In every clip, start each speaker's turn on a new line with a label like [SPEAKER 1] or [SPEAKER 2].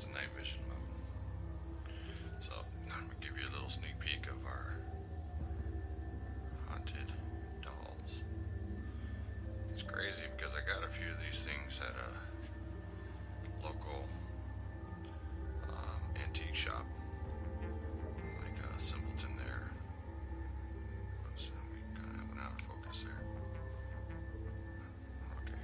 [SPEAKER 1] into night vision mode. So I'm gonna give you a little sneak peek of our haunted dolls. It's crazy because I got a few of these things at a local antique shop, like a Simpleton there. Oops, we kind of went out of focus there. Okay.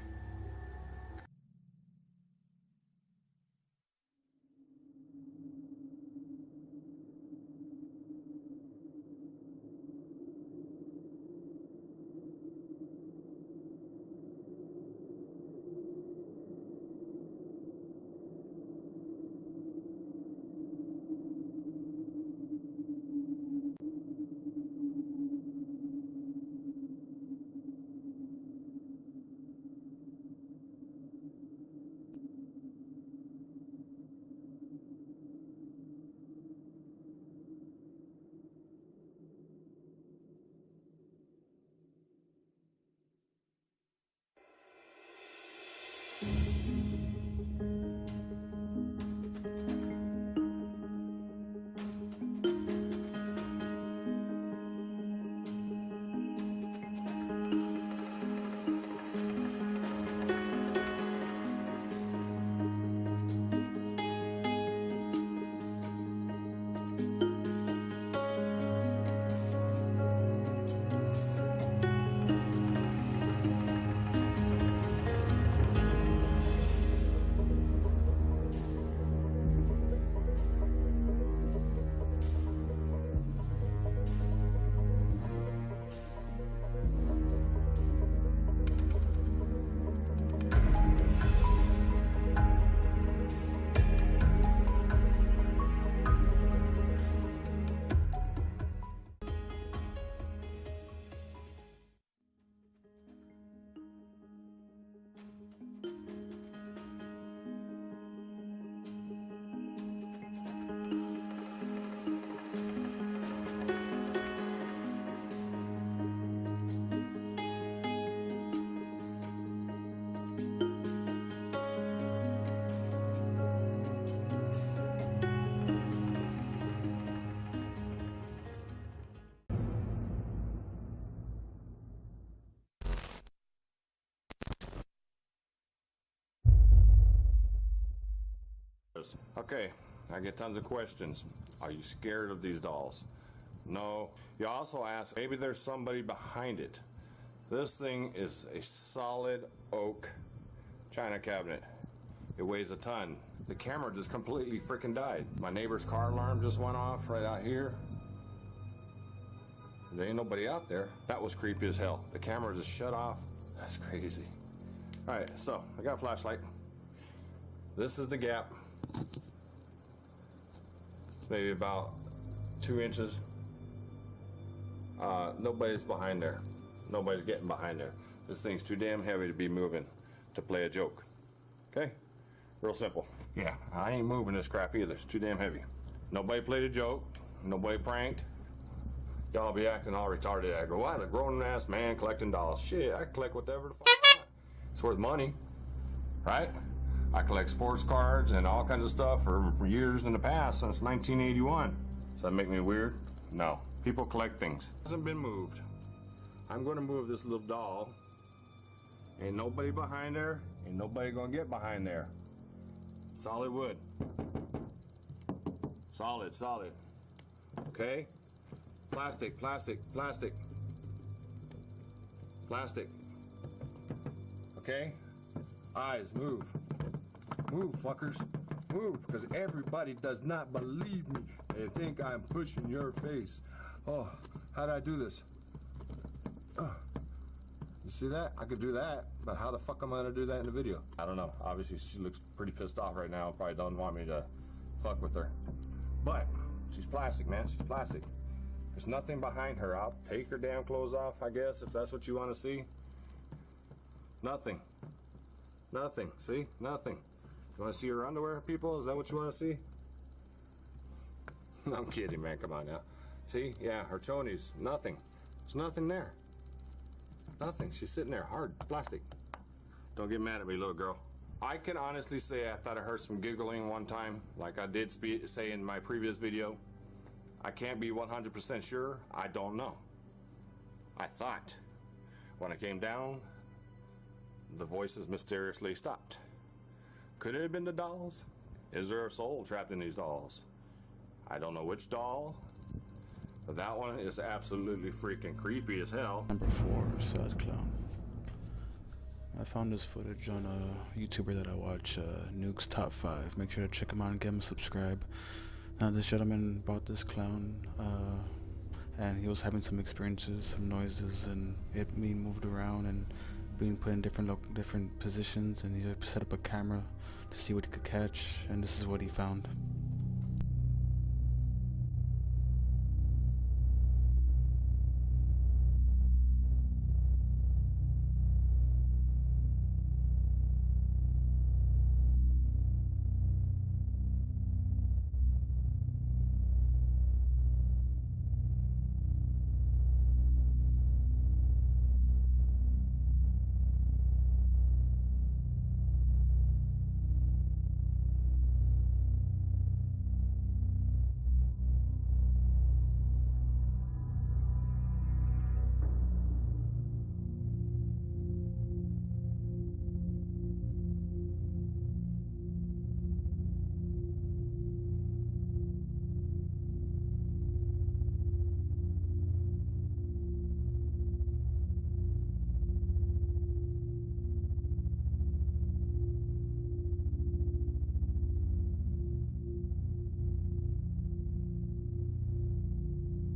[SPEAKER 1] Okay, I get tons of questions. Are you scared of these dolls? No. You also ask, maybe there's somebody behind it. This thing is a solid oak china cabinet. It weighs a ton. The camera just completely freaking died. My neighbor's car alarm just went off right out here. There ain't nobody out there. That was creepy as hell. The camera just shut off. That's crazy. All right, so I got a flashlight. This is the gap. Maybe about 2 inches. Nobody's behind there. Nobody's getting behind there. This thing's too damn heavy to be moving to play a joke. Okay? Real simple. Yeah, I ain't moving this crap either. It's too damn heavy. Nobody played a joke. Nobody pranked. Y'all be acting all retarded. I go, what? A grown-ass man collecting dolls. Shit, I collect whatever the fuck I want. It's worth money. Right? I collect sports cards and all kinds of stuff for years in the past, since 1981. Does that make me weird? No. People collect things. It hasn't been moved. I'm going to move this little doll. Ain't nobody behind there. Ain't nobody going to get behind there. Solid wood. Solid, solid. Okay? Plastic, plastic, plastic. Plastic. Okay? Eyes, move. Move, fuckers. Move, because everybody does not believe me. They think I'm pushing your face. Oh, how did I do this? You see that? I could do that, but how the fuck am I gonna do that in the video? I don't know. Obviously, she looks pretty pissed off right now. Probably doesn't want me to fuck with her. But she's plastic, man. She's plastic. There's nothing behind her. I'll take her damn clothes off, I guess, if that's what you want to see. Nothing. Nothing. See? Nothing. You want to see her underwear, people? Is that what you want to see? I'm kidding, man. Come on now. See? Yeah, her chonies. Nothing. There's nothing there. Nothing. She's sitting there, hard, plastic. Don't get mad at me, little girl. I can honestly say I thought I heard some giggling one time, like I did say in my previous video. I can't be 100% sure. I don't know. I thought. When I came down, the voices mysteriously stopped. Could it have been the dolls? Is there a soul trapped in these dolls? I don't know which doll, but that one is absolutely freaking creepy as hell.
[SPEAKER 2] Number 4, Sad Clown. I found this footage on a YouTuber that I watch, Nuke's Top 5. Make sure to check him out and get him subscribe. Now this gentleman bought this clown, and he was having some experiences, some noises, and it being moved around and being put in different positions, and he set up a camera to see what he could catch, and this is what he found.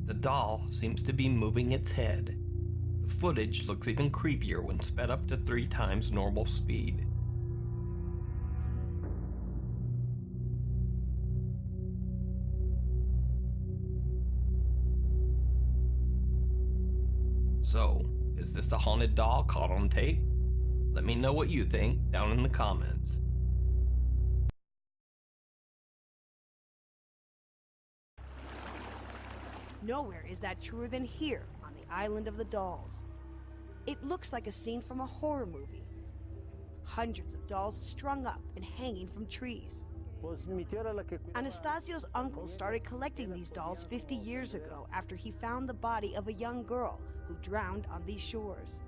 [SPEAKER 3] The doll seems to be moving its head. The footage looks even creepier when sped up to 3 times normal speed. So, is this a haunted doll caught on tape? Let me know what you think down in the comments.
[SPEAKER 4] Nowhere is that truer than here on the Island of the Dolls. It looks like a scene from a horror movie. Hundreds of dolls strung up and hanging from trees. Anastasio's uncle started collecting these dolls 50 years ago after he found the body of a young girl who drowned on these shores.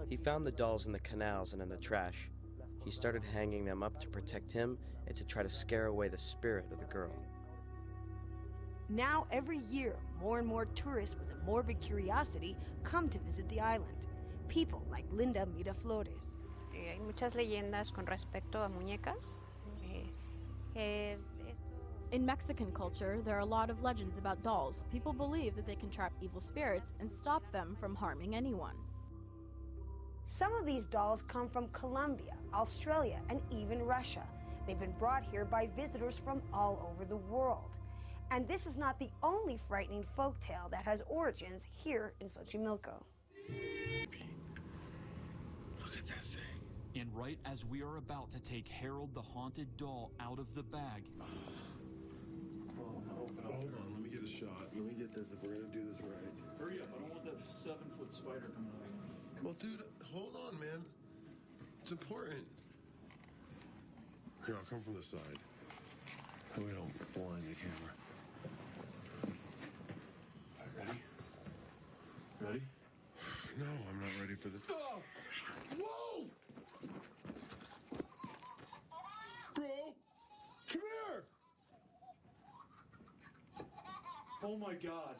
[SPEAKER 5] He found the dolls in the canals and in the trash. He started hanging them up to protect him and to try to scare away the spirit of the girl.
[SPEAKER 4] Now, every year, more and more tourists with a morbid curiosity come to visit the island. People like Linda Miraflores.
[SPEAKER 6] Hay muchas leyendas con respecto a muñecas.
[SPEAKER 7] In Mexican culture, there are a lot of legends about dolls. People believe that they can trap evil spirits and stop them from harming anyone.
[SPEAKER 4] Some of these dolls come from Colombia, Australia, and even Russia. They've been brought here by visitors from all over the world. And this is not the only frightening folktale that has origins here in Xochimilco.
[SPEAKER 8] Look at that thing. And right as we are about to take Harold the haunted doll out of the bag.
[SPEAKER 9] Hold on, let me get a shot. Let me get this if we're gonna do this right.
[SPEAKER 8] Hurry up, I don't want that 7-foot spider coming out of me.
[SPEAKER 9] Well, dude, hold on, man. It's important. Here, I'll come from the side. So we don't blind the camera.
[SPEAKER 8] Ready?
[SPEAKER 9] No, I'm not ready for this. Oh! Whoa! Bro! Come here!
[SPEAKER 8] Oh my god.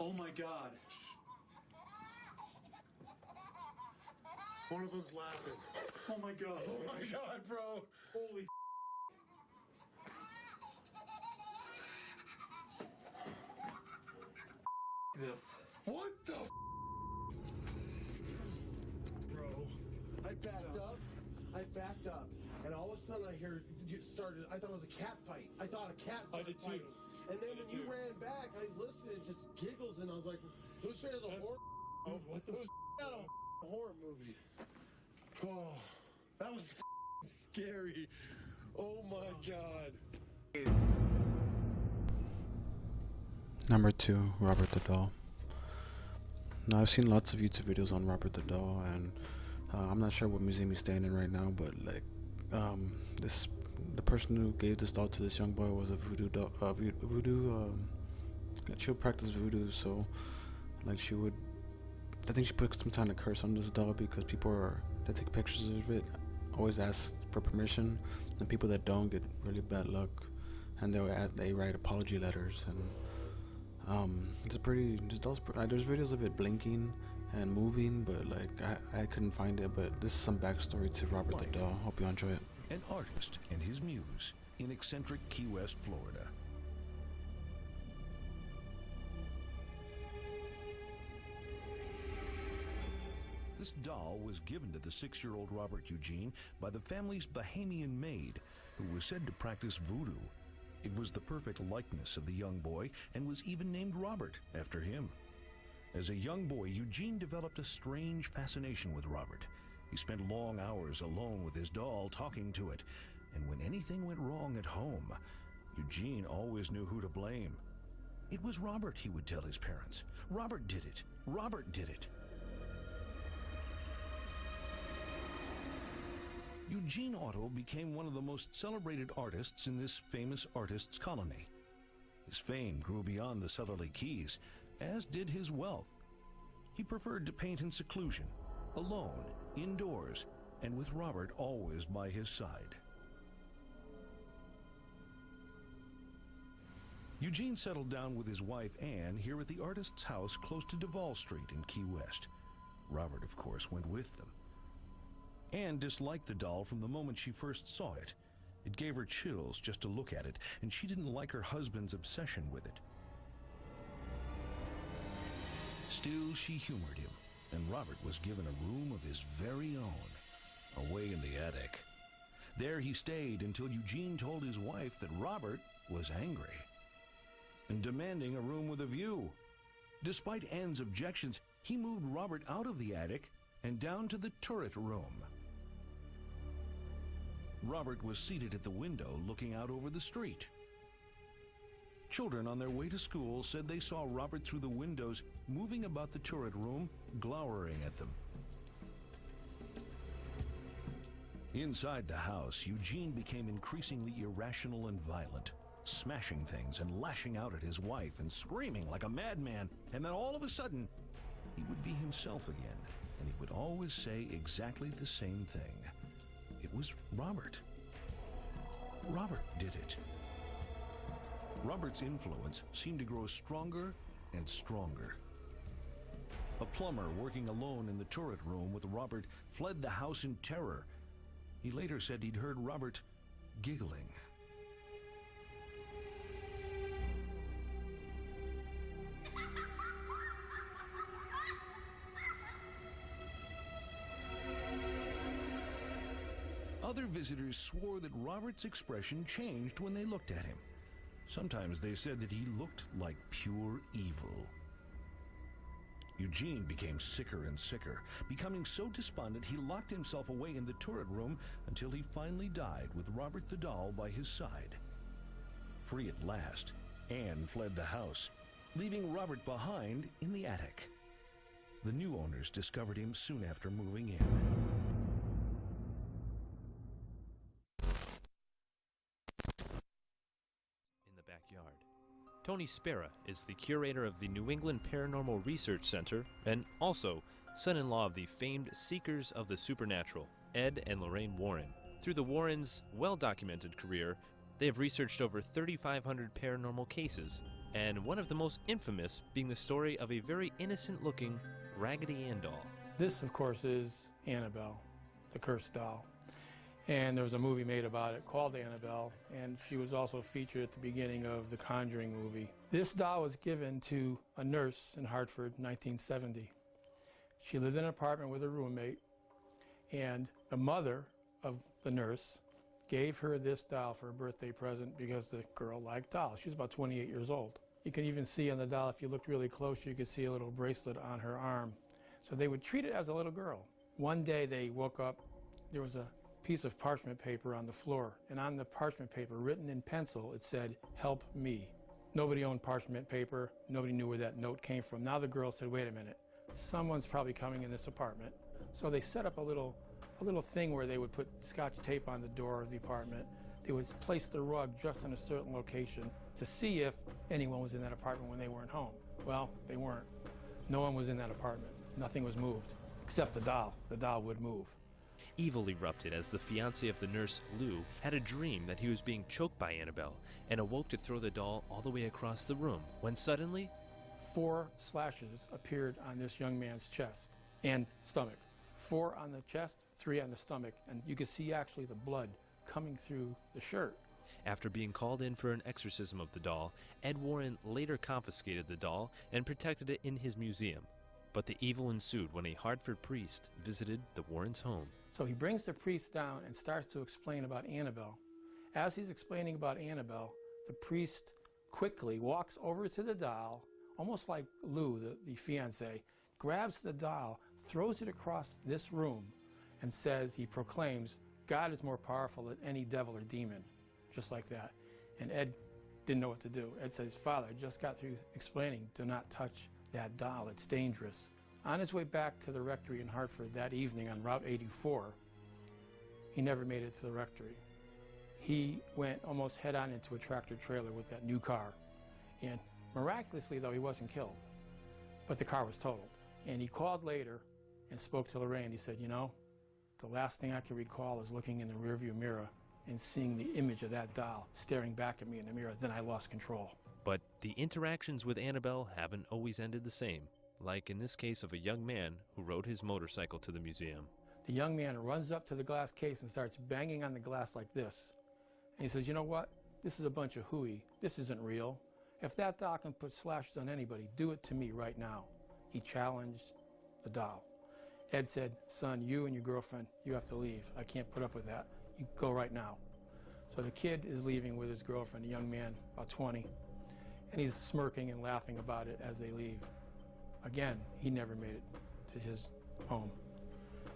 [SPEAKER 8] Oh my god.
[SPEAKER 9] One of them's laughing.
[SPEAKER 8] Oh my god.
[SPEAKER 9] Oh my god, bro!
[SPEAKER 8] Holy this.
[SPEAKER 9] What the Bro, I backed up, and all of a sudden I hear you started, I thought it was a cat fight. I thought a cat started fighting. And then when you ran back, I was listening, just giggles, and I was like, it was straight as a horror.
[SPEAKER 8] What the
[SPEAKER 9] it was out of a horror movie. Oh, that was scary. Oh my god.
[SPEAKER 2] Number 2, Robert the Doll. Now, I've seen lots of YouTube videos on Robert the Doll, and I'm not sure what museum he's staying in right now, but like the person who gave this doll to this young boy was a voodoo doll. She would practice voodoo, so like I think she put some kind of curse on this doll because people that take pictures of it always ask for permission, and people that don't get really bad luck, and they write apology letters. And this doll's there's videos of it blinking and moving, but like I couldn't find it. But this is some backstory to Robert the Doll. Hope you enjoy it.
[SPEAKER 10] An artist and his muse in eccentric Key West, Florida. This doll was given to the 6-year-old Robert Eugene by the family's Bahamian maid, who was said to practice voodoo. It was the perfect likeness of the young boy and was even named Robert after him. As a young boy, Eugene developed a strange fascination with Robert. He spent long hours alone with his doll, talking to it. And when anything went wrong at home, Eugene always knew who to blame. It was Robert, he would tell his parents. Robert did it. Robert did it. Eugene Otto became one of the most celebrated artists in this famous artists' colony. His fame grew beyond the southerly Keys, as did his wealth. He preferred to paint in seclusion, alone, indoors, and with Robert always by his side. Eugene settled down with his wife Anne here at the artist's house close to Duval Street in Key West. Robert, of course, went with them. Anne disliked the doll from the moment she first saw it. It gave her chills just to look at it, and she didn't like her husband's obsession with it. Still, she humored him, and Robert was given a room of his very own, away in the attic. There he stayed until Eugene told his wife that Robert was angry and demanding a room with a view. Despite Anne's objections, he moved Robert out of the attic and down to the turret room. Robert was seated at the window looking out over the street. Children on their way to school said they saw Robert through the windows moving about the turret room, glowering at them. Inside the house, Eugene became increasingly irrational and violent, smashing things and lashing out at his wife and screaming like a madman. And then all of a sudden, he would be himself again, and he would always say exactly the same thing. It was Robert. Robert did it. Robert's influence seemed to grow stronger and stronger. A plumber working alone in the turret room with Robert fled the house in terror. He later said he'd heard Robert giggling. Other visitors swore that Robert's expression changed when they looked at him. Sometimes they said that he looked like pure evil. Eugene became sicker and sicker. Becoming so despondent, he locked himself away in the turret room until he finally died with Robert the doll by his side. Free at last, Anne fled the house, leaving Robert behind in the attic. The new owners discovered him soon after moving in.
[SPEAKER 11] Backyard. Tony Spera is the curator of the New England Paranormal Research Center and also son-in-law of the famed Seekers of the Supernatural, Ed and Lorraine Warren. Through the Warrens' well-documented career, they have researched over 3,500 paranormal cases, and one of the most infamous being the story of a very innocent-looking Raggedy Ann doll.
[SPEAKER 12] This, of course, is Annabelle, the cursed doll. And there was a movie made about it called Annabelle, and she was also featured at the beginning of the Conjuring movie. This doll was given to a nurse in Hartford in 1970. She lived in an apartment with a roommate, and the mother of the nurse gave her this doll for a birthday present because the girl liked dolls. She was about 28 years old. You can even see on the doll, if you looked really close, you could see a little bracelet on her arm. So they would treat it as a little girl. One day they woke up, there was a piece of parchment paper on the floor, and on the parchment paper, written in pencil, it said, "Help me." Nobody owned parchment paper. Nobody knew where that note came from. Now the girl said, wait a minute, someone's probably coming in this apartment. So they set up a little thing where they would put Scotch tape on the door of the apartment. They would place the rug just in a certain location to see if anyone was in that apartment when they weren't home. Well, they weren't. No one was in that apartment. Nothing was moved, except the doll. The doll would move.
[SPEAKER 11] Evil erupted as the fiancé of the nurse, Lou, had a dream that he was being choked by Annabelle and awoke to throw the doll all the way across the room, when suddenly
[SPEAKER 12] 4 slashes appeared on this young man's chest and stomach. 4 on the chest, 3 on the stomach, and you could see actually the blood coming through the shirt.
[SPEAKER 11] After being called in for an exorcism of the doll, Ed Warren later confiscated the doll and protected it in his museum. But the evil ensued when a Hartford priest visited the Warrens' home.
[SPEAKER 12] So he brings the priest down and starts to explain about Annabelle. As he's explaining about Annabelle, the priest quickly walks over to the doll, almost like Lou, the fiancé, grabs the doll, throws it across this room, and says, he proclaims, God is more powerful than any devil or demon, just like that. And Ed didn't know what to do. Ed says, Father, I just got through explaining, do not touch that doll, it's dangerous. On his way back to the rectory in Hartford that evening on Route 84, he never made it to the rectory. He went almost head-on into a tractor trailer with that new car. And miraculously, though, he wasn't killed. But the car was totaled. And he called later and spoke to Lorraine. He said, you know, the last thing I can recall is looking in the rearview mirror and seeing the image of that doll staring back at me in the mirror. Then I lost control.
[SPEAKER 11] But the interactions with Annabelle haven't always ended the same, like in this case of a young man who rode his motorcycle to the museum.
[SPEAKER 12] The young man runs up to the glass case and starts banging on the glass like this. And he says, you know what? This is a bunch of hooey. This isn't real. If that doll can put slashes on anybody, do it to me right now. He challenged the doll. Ed said, son, you and your girlfriend, you have to leave. I can't put up with that. You go right now. So the kid is leaving with his girlfriend, a young man, about 20. And he's smirking and laughing about it as they leave. Again, he never made it to his home.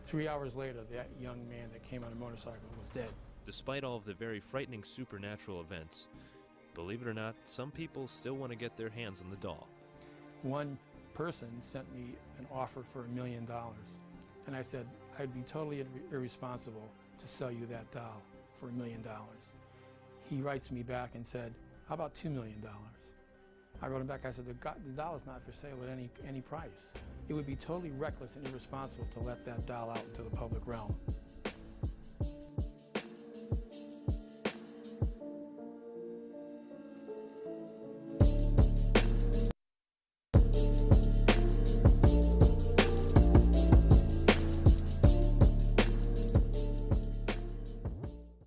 [SPEAKER 12] 3 hours later, that young man that came on a motorcycle was dead.
[SPEAKER 11] Despite all of the very frightening supernatural events, believe it or not, some people still want to get their hands on the doll.
[SPEAKER 12] One person sent me an offer for $1 million. And I said, I'd be totally irresponsible to sell you that doll for $1 million. He writes me back and said, how about $2 million? I wrote him back, I said, the doll is not for sale at any price. It would be totally reckless and irresponsible to let that doll out into the public realm.